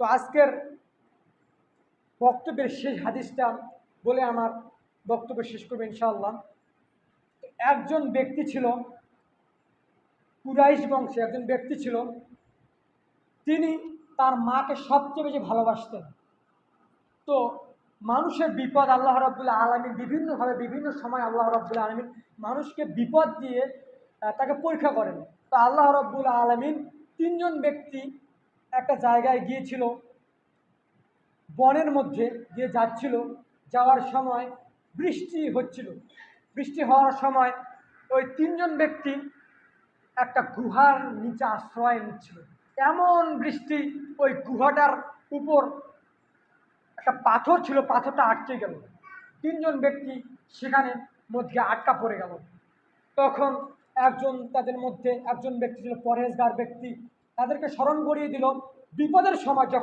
তো আজকের বক্তব্যের শেষ হাদিসটা বলে আমার বক্তব্য শেষ করবো ইনশাআল্লাহ। একজন ব্যক্তি ছিল, কুরাইশ বংশে একজন ব্যক্তি ছিল, তিনি তার মাকে সবচেয়ে বেশি ভালোবাসতেন। তো মানুষের বিপদ আল্লাহ রাব্বুল আলামিন বিভিন্নভাবে বিভিন্ন সময় আল্লাহ রাব্বুল আলামিন মানুষকে বিপদ দিয়ে তাকে পরীক্ষা করেন। তো আল্লাহ রাব্বুল আলামিন তিনজন ব্যক্তি একটা জায়গায় গিয়েছিল, বনের মধ্যে দিয়ে যাচ্ছিল, যাওয়ার সময় বৃষ্টি হচ্ছিল। বৃষ্টি হওয়ার সময় ওই তিনজন ব্যক্তি একটা গুহার নিচে আশ্রয় নিচ্ছিল। এমন বৃষ্টি, ওই গুহাটার উপর একটা পাথর ছিল, পাথরটা আটকে গেল, তিনজন ব্যক্তি সেখানে মধ্যে আটকা পড়ে গেল। তখন তাদের মধ্যে একজন ব্যক্তি ছিল পরহেজগার ব্যক্তি, তাদেরকে স্মরণ করিয়ে দিল বিপদের সময় যখন